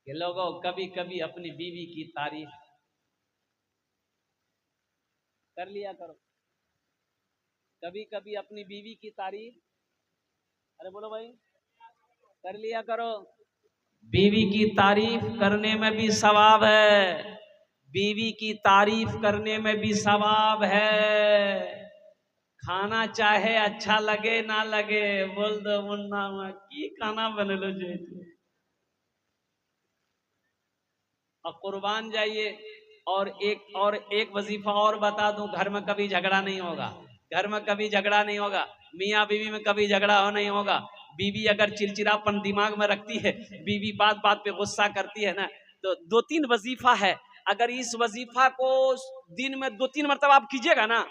कि लोगों कभी कभी अपनी बीवी की तारीफ कर लिया करो, कभी कभी अपनी बीवी की तारीफ, अरे बोलो भाई, कर लिया करो। बीवी की तारीफ करने में भी सवाब है, बीवी की तारीफ करने में भी सवाब है। खाना चाहे अच्छा लगे ना लगे, बोल दो मुन्ना की खाना बन लो जो, और कुर्बान जाइए। और एक वजीफा और बता दूं, घर में कभी झगड़ा नहीं होगा, घर में कभी झगड़ा नहीं होगा, मियाँ बीवी में कभी झगड़ा हो नहीं होगा। बीवी अगर चिड़चिड़ापन दिमाग में रखती है, बीवी बात बात पे गुस्सा करती है ना, तो 2-3 वजीफा है, अगर इस वजीफा को दिन में 2-3 मरतबा आप कीजिएगा ना,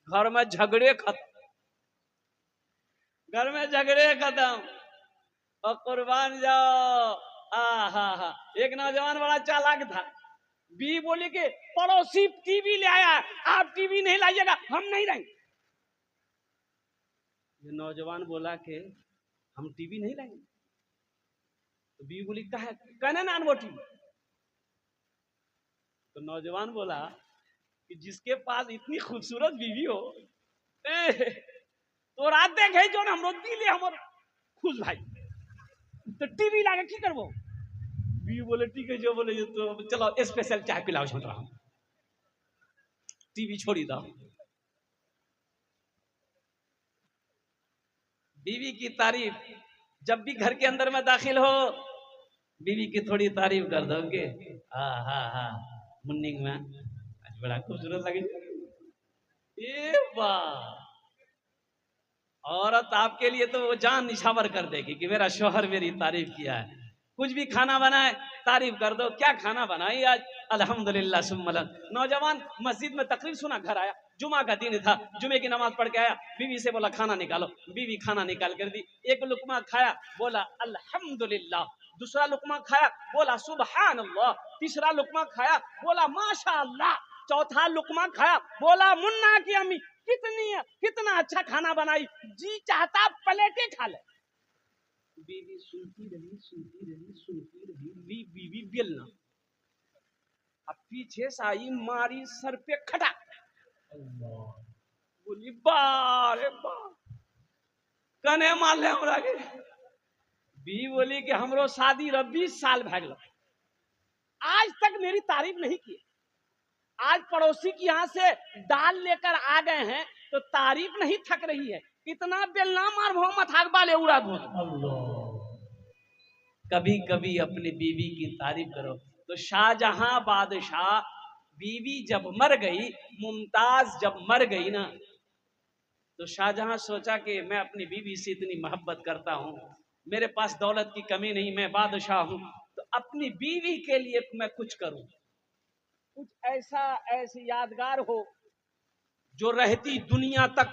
घर में झगड़े खत्म, घर में झगड़े खत्म। और कुर्बान जाओ, हा, एक नौजवान बड़ा चालाक था, बी बोली कि पड़ोसी टीवी ले आया, आप टीवी नहीं लाइएगा, हम नहीं लाएंगे। ये नौजवान बोला कि हम टीवी नहीं लाएंगे, तो बी बोली कहा कहना ना वो टीवी। तो नौजवान बोला कि जिसके पास इतनी खूबसूरत बीवी हो, तो रात देखे जो हम रोक दिले हमर खुश भाई, तो टीवी लागे की करबो। बी बोले ठीक है, जो बोले तो चलो स्पेशल चाय पिलाओ, छोड़ रहा हूं, टीवी छोड़ी दो। बीवी की तारीफ, जब भी घर के अंदर में दाखिल हो, बीवी की थोड़ी तारीफ कर दोगे, हा मुन्नी में आज बड़ा खूबसूरत लगे, ये वाह, औरत आपके लिए तो वो जान निछावर कर देगी कि मेरा शौहर मेरी तारीफ किया है। कुछ भी खाना बनाए तारीफ कर दो, क्या खाना बनाई आज, अल्हम्दुलिल्लाह सुम्मा। नौजवान मस्जिद में तकरीर सुना, घर आया, जुमा का दिन था, जुमे की नमाज पढ़ के आया, बीवी से बोला खाना निकालो, बीवी खाना निकाल कर दी, एक लुकमा खाया, बोला अल्हम्दुलिल्लाह, दूसरा लुकमा खाया, बोला सुबहान अल्लाह, तीसरा लुकमा खाया, बोला माशा अल्लाह, चौथा लुकमा खाया, बोला मुन्ना की अम्मी कितना अच्छा खाना बनाई, जी चाहता प्लेटें खा ले। बीवी सुनती रही, बीवी बेलना, अब पीछे से आई मारी सर पे खटा, बोली बारे बा कने मार ले हमरा के। बी बोली कि हमरो शादी 20 साल भए गेल, आज तक मेरी तारीफ नहीं की, आज पड़ोसी की यहाँ से दाल लेकर आ गए हैं तो तारीफ नहीं थक रही है, इतना बेलना मार मोहम्मद हाकबाले उड़ा दो। कभी कभी अपनी बीवी की तारीफ करो। तो शाहजहां बादशाह, बीवी जब मर गई, मुमताज जब मर गई ना, तो शाहजहां सोचा कि मैं अपनी बीवी से इतनी मोहब्बत करता हूं, मेरे पास दौलत की कमी नहीं, मैं बादशाह हूं, तो अपनी बीवी के लिए मैं कुछ करूं, कुछ ऐसी यादगार हो जो रहती दुनिया तक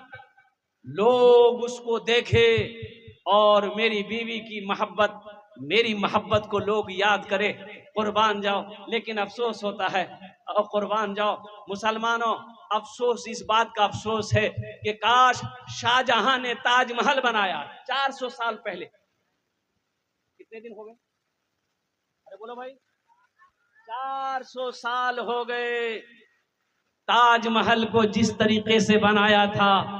लोग उसको देखे, और मेरी बीवी की मोहब्बत, मेरी मोहब्बत को लोग याद करें। कुर्बान जाओ, लेकिन अफसोस होता है, और कुर्बान जाओ मुसलमानों, अफसोस इस बात का अफसोस है कि काश शाहजहां ने ताजमहल बनाया 400 साल पहले। कितने दिन हो गए, अरे बोलो भाई, 400 साल हो गए। ताजमहल को जिस तरीके से बनाया था,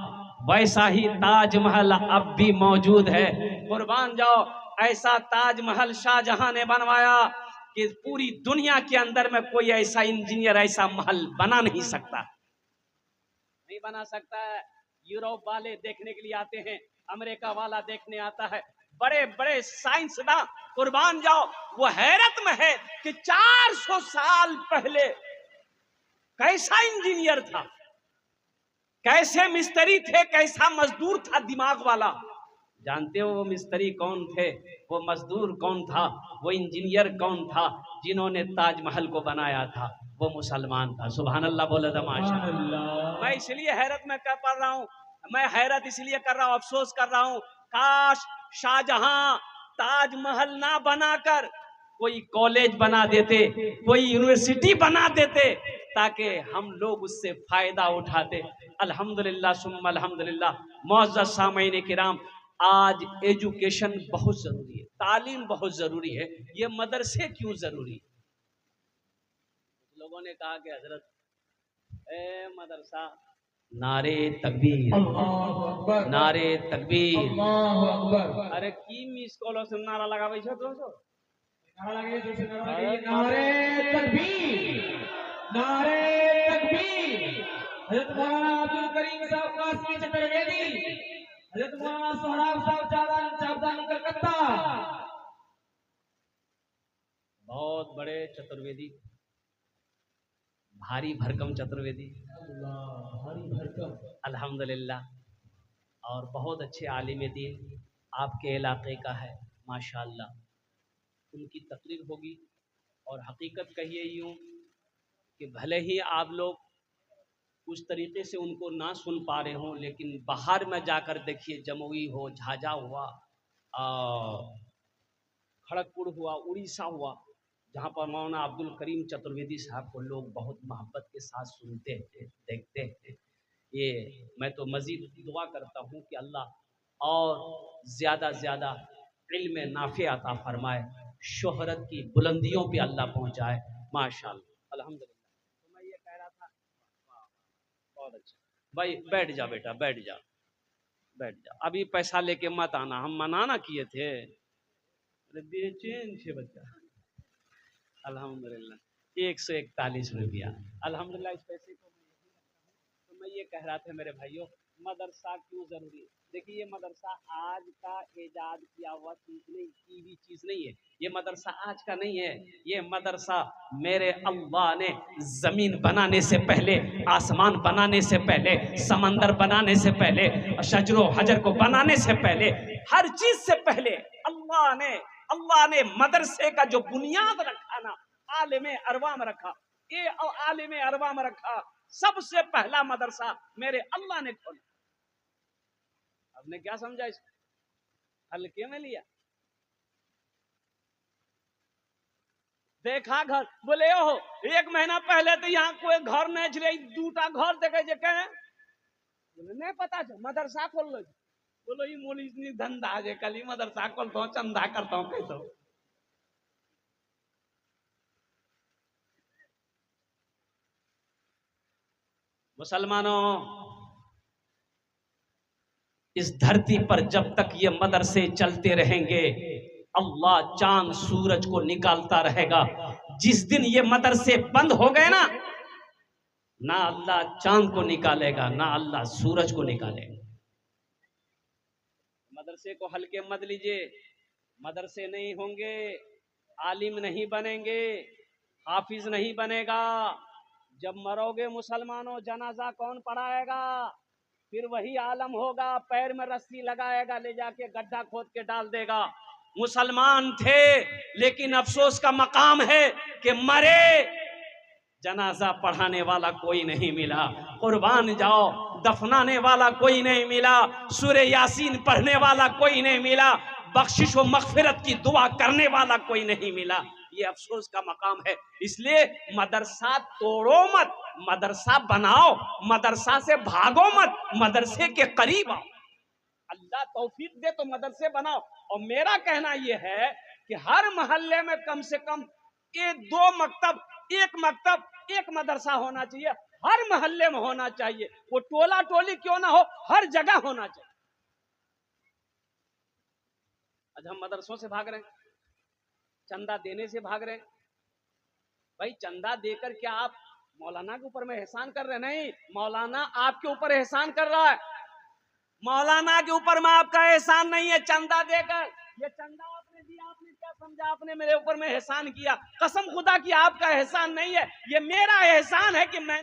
वैसा ही ताजमहल अब भी मौजूद है। कुर्बान जाओ, ऐसा ताजमहल शाहजहां ने बनवाया कि पूरी दुनिया के अंदर में कोई ऐसा इंजीनियर ऐसा महल बना नहीं सकता, नहीं बना सकता है। यूरोप वाले देखने के लिए आते हैं, अमेरिका वाला देखने आता है, बड़े बड़े साइंसदान, कुर्बान जाओ, वो हैरत में है कि 400 साल पहले कैसा इंजीनियर था, कैसे मिस्त्री थे, कैसा मजदूर था दिमाग वाला। जानते हो वो मिस्त्री कौन थे, वो मजदूर कौन था, वो इंजीनियर कौन था जिन्होंने ताजमहल को बनाया था? वो मुसलमान था। सुभान अल्लाह बोले तो माशाअल्लाह। मैं इसलिए हैरत में कर पा रहा हूँ, मैं हैरत इसलिए कर रहा हूँ, अफसोस कर रहा हूँ, काश शाहजहां ताजमहल ना बनाकर कोई कॉलेज बना देते, कोई यूनिवर्सिटी बना देते, ताकि हम लोग उससे फायदा उठाते। अल्हम्दुलिल्लाह सुम्मा अल्हम्दुलिल्लाह। मुअज़्ज़ज़ सामईन किराम, आज एजुकेशन बहुत जरूरी है, तालीम बहुत जरूरी है। ये मदरसे क्यों जरूरी है? लोगों ने कहा कि हजरत ए मदरसा, नारे तकबीर, नारे तकबीर। अरे की मिस कॉल से नारा लगावे छो दोस्तों, नारे तकबीर, नारे तकबीर। हजरत मौलाना अब्दुल करीम साहब कासमी चतुर्वेदी, हजरत मौलाना सोहराब साहब चावदानी कलकत्ता, बहुत बड़े चतुर्वेदी, भारी भरकम चतुर्वेदी, भारी भरकम, अल्हम्दुलिल्लाह। और बहुत अच्छे आलिम दीन आपके इलाके का है, माशाअल्लाह। उनकी तकरीर होगी और हकीकत कहिए यूँ कि भले ही आप लोग उस तरीके से उनको ना सुन पा रहे हों, लेकिन बाहर में जाकर देखिए, जमुई हो, झाझा हुआ, खड़गपुर हुआ, उड़ीसा हुआ, जहाँ पर मौलाना अब्दुल करीम चतुर्वेदी साहब को लोग बहुत मोहब्बत के साथ सुनते थे, देखते थे। ये मैं तो मज़ीद दुआ करता हूँ कि अल्लाह और ज़्यादा ज़्यादा इल्म नाफ़े अता फरमाए, शोहरत की बुलंदियों पे अल्लाह पहुँचाए, माशाअल्लाह, अल्हम्दुलिल्लाह। तो मैं ये कह रहा था, बहुत अच्छा भाई, बैठ जा बेटा, बैठ जा, बैठ जा। अभी पैसा लेके मत आना, हम मना ना किए थे। अरे बेचैन छे बच्चा, अल्हम्दुलिल्लाह 141 रुपया, अल्हम्दुलिल्लाह। इस पैसे को मैं यही रखता हूँ। तो मैं ये कह रहा था मेरे भाइयों, मदरसा क्यों जरूरी है? देखिए, ये मदरसा आज का ईजाद किया हुआ चीज नहीं, की भी चीज नहीं है। ये मदरसा आज का नहीं है। ये मदरसा मेरे अल्लाह ने जमीन बनाने से पहले, आसमान बनाने से पहले, समंदर बनाने से पहले, शजरो हजर को बनाने से पहले, हर चीज से पहले अल्लाह ने मदरसे का जो बुनियाद रखा ना, आलिम अरवा में रखा। ये आलिम अरवा में रखा, सबसे पहला मदरसा मेरे अल्लाह ने खोला। आपने क्या समझा इसको? हल्के में लिया? देखा घर, बोले हो 1 महीना पहले तो यहाँ कोई घर नहीं छे, 2टा घर देखे जे कहे, बोले नहीं पता छे मदरसा खोल लो। बोलो ये मोली इतनी धंधा जे, कल मदरसा खोलता हूँ, चंदा करता हूँ, कहता हूँ। मुसलमानों, इस धरती पर जब तक ये मदरसे चलते रहेंगे, अल्लाह चांद सूरज को निकालता रहेगा। जिस दिन ये मदरसे बंद हो गए ना, ना अल्लाह चांद को निकालेगा, ना अल्लाह सूरज को निकालेगा। मदरसे को हल्के मत लीजिए। मदरसे नहीं होंगे, आलिम नहीं बनेंगे, हाफिज नहीं बनेगा। जब मरोगे मुसलमानों, जनाजा कौन पढ़ाएगा? फिर वही आलम होगा, पैर में रस्सी लगाएगा, ले जाके गड्ढा खोद के डाल देगा। मुसलमान थे, लेकिन अफसोस का मकाम है कि मरे, जनाजा पढ़ाने वाला कोई नहीं मिला। कुर्बान जाओ, दफनाने वाला कोई नहीं मिला। सूरे यासीन पढ़ने वाला कोई नहीं मिला। बख्शिश व मगफिरत की दुआ करने वाला कोई नहीं मिला। ये अफसोस का मकाम है। इसलिए मदरसा तोड़ो मत, मदरसा बनाओ। मदरसा से भागो मत, मदरसे के करीब आओ। अल्लाह तौफीक दे तो मदरसे बनाओ। और मेरा कहना यह है कि हर मोहल्ले में कम से कम 2 मकतब, 1 मकतब, 1 मदरसा होना चाहिए। हर मोहल्ले में होना चाहिए। वो टोला टोली क्यों ना हो, हर जगह होना चाहिए। आज हम मदरसों से भाग रहे हैं, चंदा देने से भाग रहे हैं। भाई चंदा देकर क्या आप मौलाना के ऊपर में एहसान कर रहे हैं? नहीं, मौलाना आपके ऊपर एहसान कर रहा है। मौलाना के ऊपर में आपका एहसान नहीं है चंदा देकर। ये चंदा आपने दिया, आपने क्या समझा आपने मेरे ऊपर में एहसान किया? कसम खुदा की आपका एहसान नहीं है, ये मेरा एहसान है कि मैं